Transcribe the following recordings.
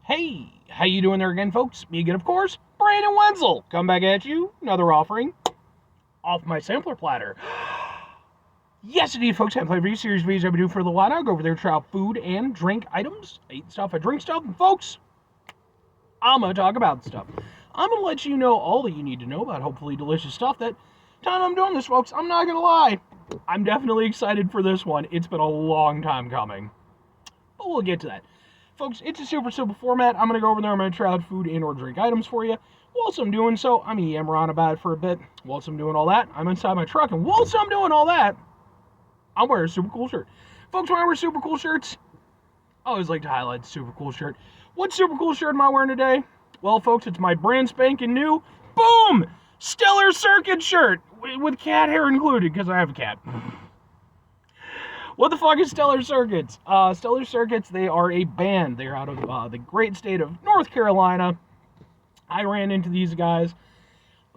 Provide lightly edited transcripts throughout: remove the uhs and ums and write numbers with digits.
Hey, how you doing there again, folks? Me again, of course, Brandon Wenzel. Come back at you, another offering off my sampler platter. Yes, indeed, folks, I play every series videos I've been doing for a little while now. Go over there, try out food and drink items. I eat stuff, I drink stuff, and folks, I'm gonna talk about stuff. I'm gonna let you know all that you need to know about hopefully delicious stuff. That time I'm doing this, folks, I'm not gonna lie. I'm definitely excited for this one. It's been a long time coming. But we'll get to that. Folks, it's a super simple format. I'm going to go over there. I'm going to try out food and or drink items for you. Whilst I'm doing so, I'm going to yammer on about it for a bit. Whilst I'm doing all that, I'm inside my truck. And whilst I'm doing all that, I'm wearing a super cool shirt. Folks, when I wear super cool shirts, I always like to highlight the super cool shirt. What super cool shirt am I wearing today? Well, folks, it's my brand spanking new, boom, Stellar Circuit shirt with cat hair included because I have a cat. What the fuck is Stellar Circuits? Stellar Circuits, they are a band. They're out of the great state of North Carolina. I ran into these guys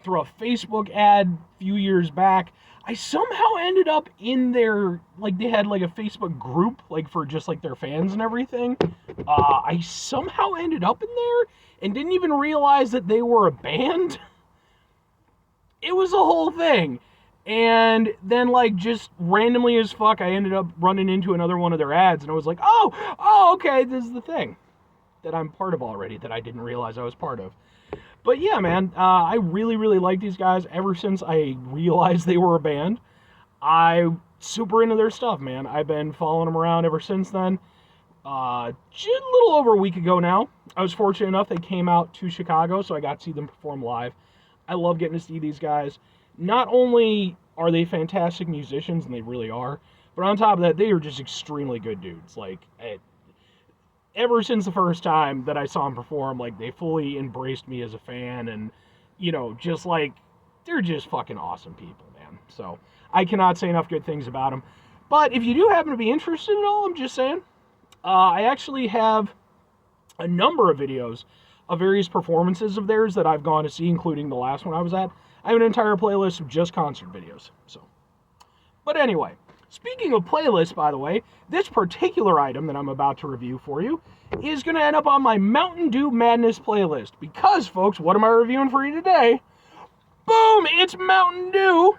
through a Facebook ad a few years back. I somehow ended up in their, like, they had like a Facebook group, like, for just like their fans and everything. I somehow ended up in there and didn't even realize that they were a band. It was a whole thing. And then, like, just randomly as fuck, I ended up running into another one of their ads, and I was like, oh, okay, this is the thing that I'm part of already that I didn't realize I was part of. But yeah, man, I really, really like these guys. Ever since I realized they were a band, I'm super into their stuff, man. I've been following them around ever since then. Just a little over a week ago now, I was fortunate enough they came out to Chicago, so I got to see them perform live. I love getting to see these guys. Not only are they fantastic musicians, and they really are, but on top of that, they are just extremely good dudes. Like, ever since the first time that I saw them perform, like, they fully embraced me as a fan, and, you know, just like, they're just fucking awesome people, man. So, I cannot say enough good things about them. But if you do happen to be interested at all, I'm just saying, I actually have a number of videos of various performances of theirs that I've gone to see, including the last one I was at. I have an entire playlist of just concert videos. But anyway, speaking of playlists, by the way, this particular item that I'm about to review for you is going to end up on my Mountain Dew Madness playlist. Because, folks, what am I reviewing for you today? Boom! It's Mountain Dew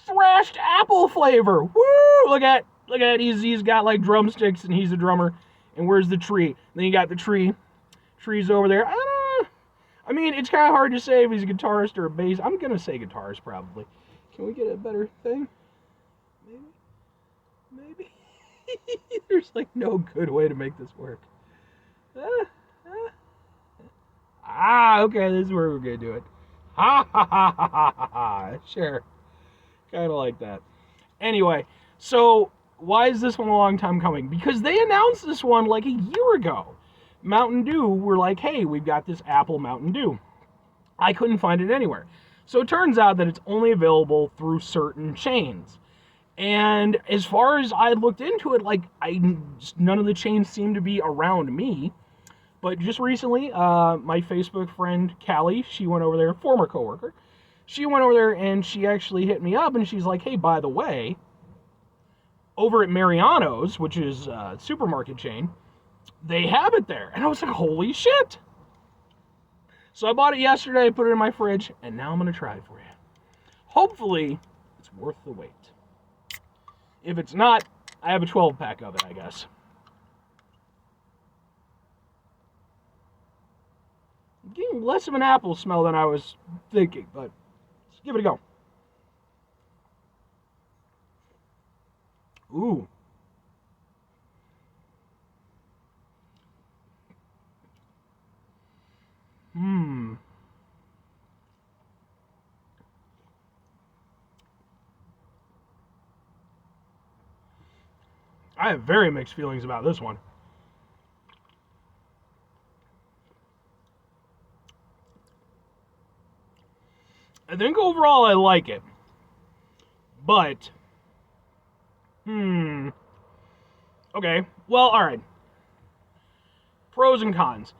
Thrashed Apple flavor. Woo! Look at he's got like drumsticks and he's a drummer. And where's the tree? Then you got the tree. Tree's over there. I mean, it's kind of hard to say if he's a guitarist or a bass. I'm going to say guitarist, probably. Can we get a better thing? Maybe? There's, like, no good way to make this work. Okay, this is where we're going to do it. Ha, ha, ha, ha, ha, ha, ha. Sure. Kind of like that. Anyway, so, why is this one a long time coming? Because they announced this one, like, a year ago. Mountain Dew were like, hey, we've got this Apple Mountain Dew. I couldn't find it anywhere. So it turns out that it's only available through certain chains. And as far as I looked into it, like, none of the chains seemed to be around me. But just recently, my Facebook friend, Callie, she went over there, former coworker, she went over there and she actually hit me up and she's like, hey, by the way, over at Mariano's, which is a supermarket chain, they have it there. And I was like, holy shit. So I bought it yesterday, put it in my fridge, and now I'm going to try it for you. Hopefully, it's worth the wait. If it's not, I have a 12-pack of it, I guess. I'm getting less of an apple smell than I was thinking, but let's give it a go. Ooh. I have very mixed feelings about this one. I think overall I like it. But, okay, well, alright. Pros and cons.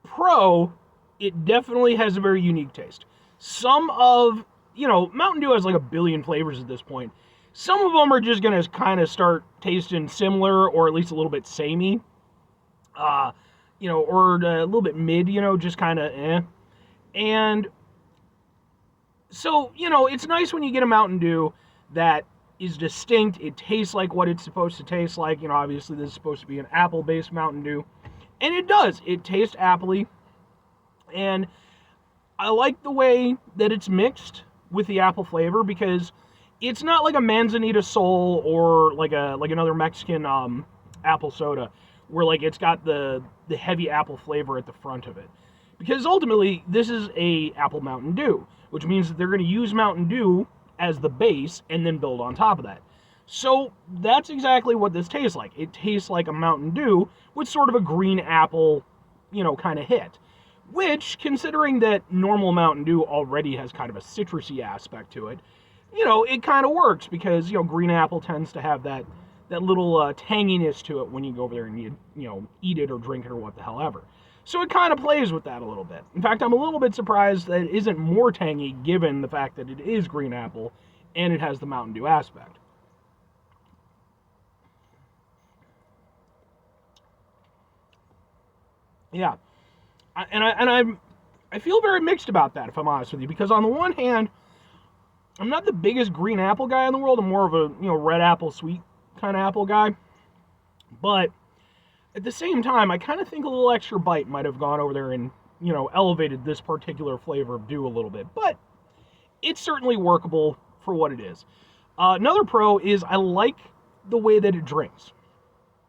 Pro, it definitely has a very unique taste. Some of, Mountain Dew has like a billion flavors at this point. Some of them are just going to kind of start tasting similar or at least a little bit samey. uh, or a little bit mid, just kind of eh. And so, it's nice when you get a Mountain Dew that is distinct. It tastes like what it's supposed to taste like. Obviously this is supposed to be an apple-based Mountain Dew. And it does. It tastes appley. And I like the way that it's mixed with the apple flavor because it's not like a Manzanita Sol or like another Mexican apple soda where like it's got the heavy apple flavor at the front of it. Because ultimately this is a apple Mountain Dew, which means that they're going to use Mountain Dew as the base and then build on top of that. So that's exactly what this tastes like. It tastes like a Mountain Dew with sort of a green apple, kind of hit. Which, considering that normal Mountain Dew already has kind of a citrusy aspect to it, it kind of works because, green apple tends to have that little tanginess to it when you go over there and you eat it or drink it or what the hell ever. So it kind of plays with that a little bit. In fact, I'm a little bit surprised that it isn't more tangy given the fact that it is green apple and it has the Mountain Dew aspect. Yeah. I feel very mixed about that, if I'm honest with you, because on the one hand, I'm not the biggest green apple guy in the world. I'm more of a red apple sweet kind of apple guy. But at the same time, I kind of think a little extra bite might have gone over there and elevated this particular flavor of Dew a little bit. But it's certainly workable for what it is. Another pro is I like the way that it drinks.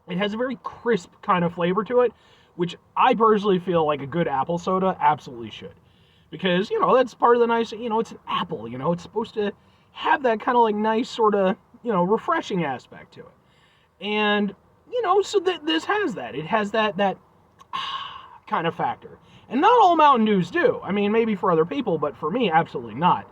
It has a very crisp kind of flavor to it, which I personally feel like a good apple soda absolutely should. Because, that's part of the nice, it's an apple, it's supposed to have that kind of like nice sort of, refreshing aspect to it. And, so this has that. It has that kind of factor. And not all Mountain Dews do. I mean, maybe for other people, but for me, absolutely not.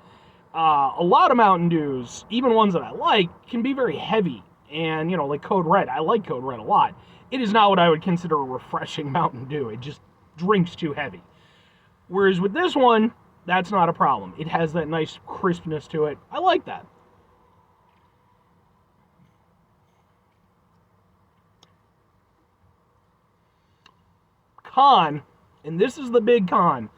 A lot of Mountain Dews, even ones that I like, can be very heavy. And, like Code Red. I like Code Red a lot. It is not what I would consider a refreshing Mountain Dew. It just drinks too heavy. Whereas with this one, that's not a problem. It has that nice crispness to it. I like that. Con, and this is the big con.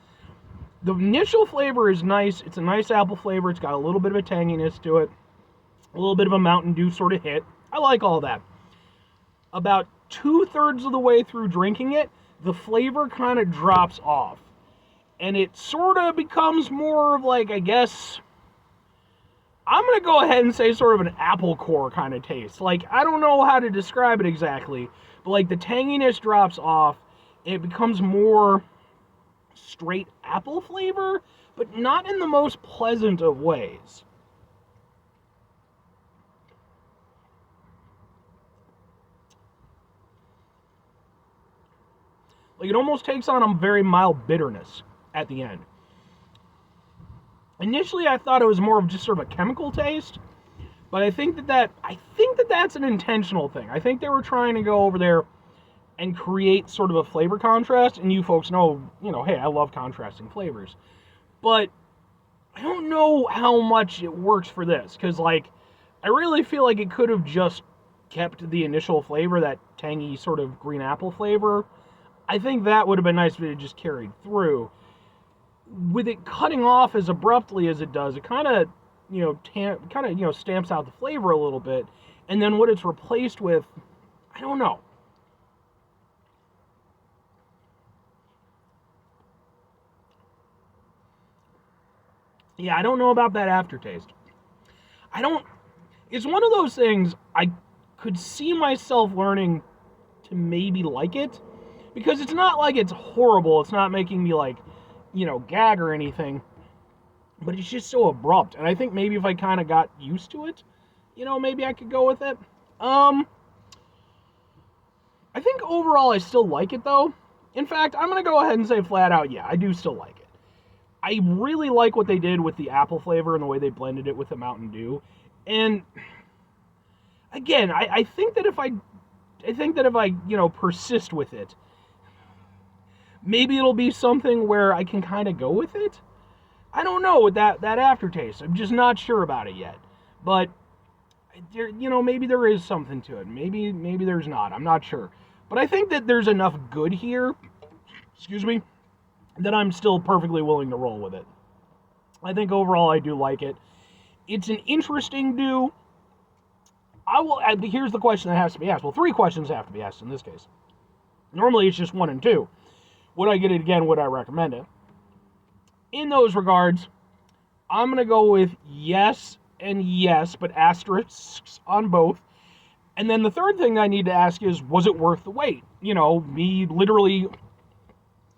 The initial flavor is nice. It's a nice apple flavor. It's got a little bit of a tanginess to it. A little bit of a Mountain Dew sort of hit. I like all that. About 2/3 of the way through drinking it, the flavor kind of drops off. And it sort of becomes more of like, I guess, I'm going to go ahead and say sort of an apple core kind of taste. Like, I don't know how to describe it exactly, but like the tanginess drops off. It becomes more straight apple flavor, but not in the most pleasant of ways. Like, it almost takes on a very mild bitterness at the end. Initially, I thought it was more of just sort of a chemical taste, but I think that's an intentional thing. I think they were trying to go over there and create sort of a flavor contrast, and you folks know, hey, I love contrasting flavors. But I don't know how much it works for this, because, like, I really feel like it could have just kept the initial flavor, that tangy sort of green apple flavor. I think that would have been nice if it just carried through. With it cutting off as abruptly as it does, it kind of, stamps out the flavor a little bit. And then what it's replaced with, I don't know. Yeah, I don't know about that aftertaste. It's one of those things I could see myself learning to maybe like it. Because it's not like it's horrible. It's not making me like, gag or anything. But it's just so abrupt. And I think maybe if I kind of got used to it, maybe I could go with it. I think overall I still like it though. In fact, I'm going to go ahead and say flat out, yeah, I do still like it. I really like what they did with the apple flavor and the way they blended it with the Mountain Dew. And again, I think that if I persist with it, maybe it'll be something where I can kind of go with it. I don't know with that aftertaste. I'm just not sure about it yet. But there, maybe there is something to it. Maybe there's not. I'm not sure. But I think that there's enough good here, that I'm still perfectly willing to roll with it. I think overall I do like it. It's an interesting dew. Here's the question that has to be asked. Well, 3 questions have to be asked in this case. Normally it's just 1 and 2. Would I get it again? Would I recommend it? In those regards, I'm going to go with yes and yes, but asterisks on both. And then the third thing I need to ask is, was it worth the wait? Me literally,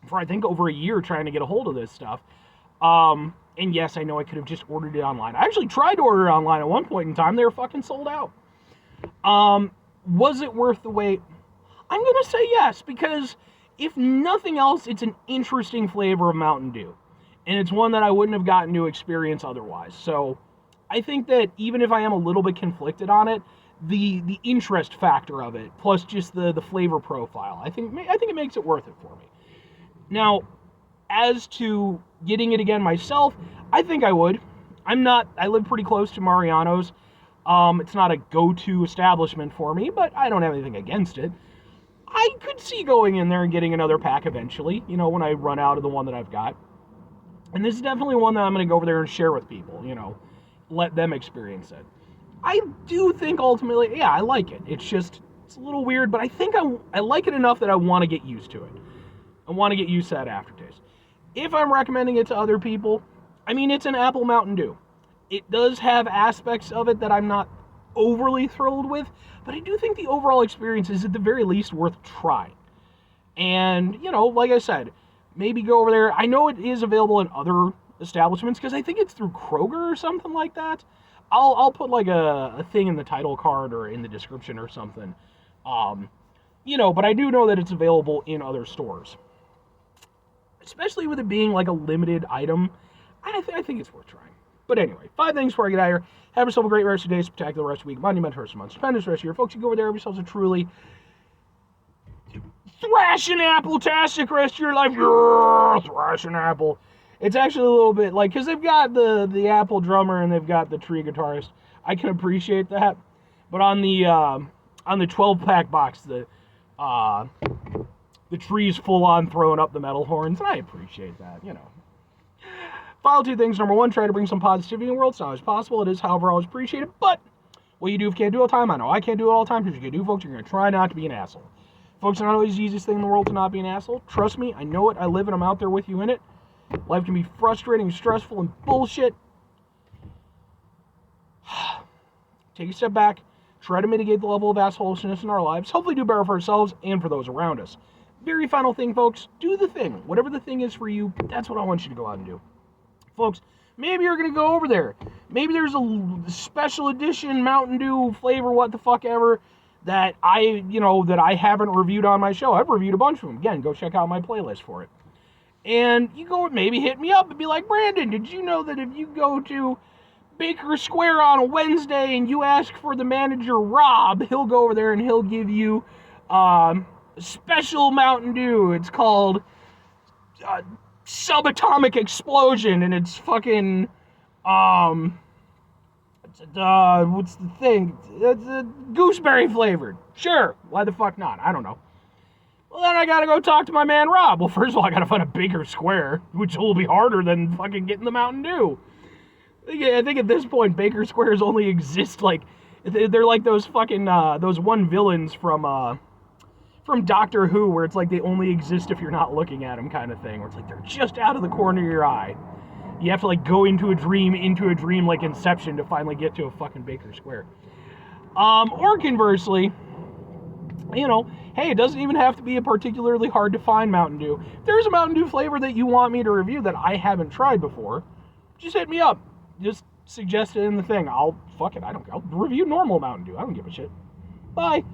for I think over a year trying to get a hold of this stuff. And yes, I know I could have just ordered it online. I actually tried to order it online at one point in time. They were fucking sold out. Was it worth the wait? I'm going to say yes, because if nothing else, it's an interesting flavor of Mountain Dew. And it's one that I wouldn't have gotten to experience otherwise. So I think that even if I am a little bit conflicted on it, the interest factor of it, plus just the flavor profile, I think it makes it worth it for me. Now, as to getting it again myself, I think I would. I live pretty close to Mariano's. It's not a go-to establishment for me, but I don't have anything against it. I could see going in there and getting another pack eventually, when I run out of the one that I've got. And this is definitely one that I'm going to go over there and share with people, let them experience it. I do think ultimately, yeah, I like it. It's a little weird, but I think I like it enough that I want to get used to it. I want to get used to that aftertaste. If I'm recommending it to other people, it's an apple Mountain Dew. It does have aspects of it that I'm not overly thrilled with, but I do think the overall experience is at the very least worth trying. And, like I said, maybe go over there. I know it is available in other establishments because I think it's through Kroger or something like that. I'll put like a thing in the title card or in the description or something. But I do know that it's available in other stores. Especially with it being like a limited item, I think it's worth trying. But anyway, 5 things before I get out of here. Have yourself a great rest of your day, spectacular rest of the week, monumental rest of the month, stupendous rest of your folks. You go over there, have yourselves a truly thrashing apple-tastic rest of your life. Yeah, thrashing apple. It's actually a little bit like, because they've got the Apple drummer and they've got the tree guitarist. I can appreciate that. But on the 12-pack box, the tree's full-on throwing up the metal horns, and I appreciate that, Final 2 things. Number 1, try to bring some positivity in the world. It's not always possible. It is, however, always appreciated. But what you do if you can't do it all the time, I know I can't do it all the time, because you can do, folks, you're going to try not to be an asshole. Folks, it's not always the easiest thing in the world to not be an asshole. Trust me, I know it. I live and I'm out there with you in it. Life can be frustrating, stressful, and bullshit. Take a step back. Try to mitigate the level of assholishness in our lives. Hopefully do better for ourselves and for those around us. Very final thing, folks. Do the thing. Whatever the thing is for you, that's what I want you to go out and do. Folks, maybe you're going to go over there. Maybe there's a special edition Mountain Dew flavor, what the fuck ever, that I haven't reviewed on my show. I've reviewed a bunch of them. Again, go check out my playlist for it. And you go maybe hit me up and be like, Brandon, did you know that if you go to Baker Square on a Wednesday and you ask for the manager, Rob, he'll go over there and he'll give you special Mountain Dew. It's called Subatomic Explosion, and it's fucking, what's the thing? It's gooseberry flavored. Sure, why the fuck not? I don't know. Well, then I gotta go talk to my man Rob. Well, first of all, I gotta find a Baker Square, which will be harder than fucking getting the Mountain Dew. I think at this point, Baker Squares only exist, like, they're like those fucking, those one villains from Doctor Who, where it's like they only exist if you're not looking at them kind of thing, where it's like they're just out of the corner of your eye. You have to, like, go into a dream like Inception to finally get to a fucking Baker Square. Or conversely, hey, it doesn't even have to be a particularly hard to find Mountain Dew. If there's a Mountain Dew flavor that you want me to review that I haven't tried before, just hit me up. Just suggest it in the thing. I'll review normal Mountain Dew. I don't give a shit. Bye.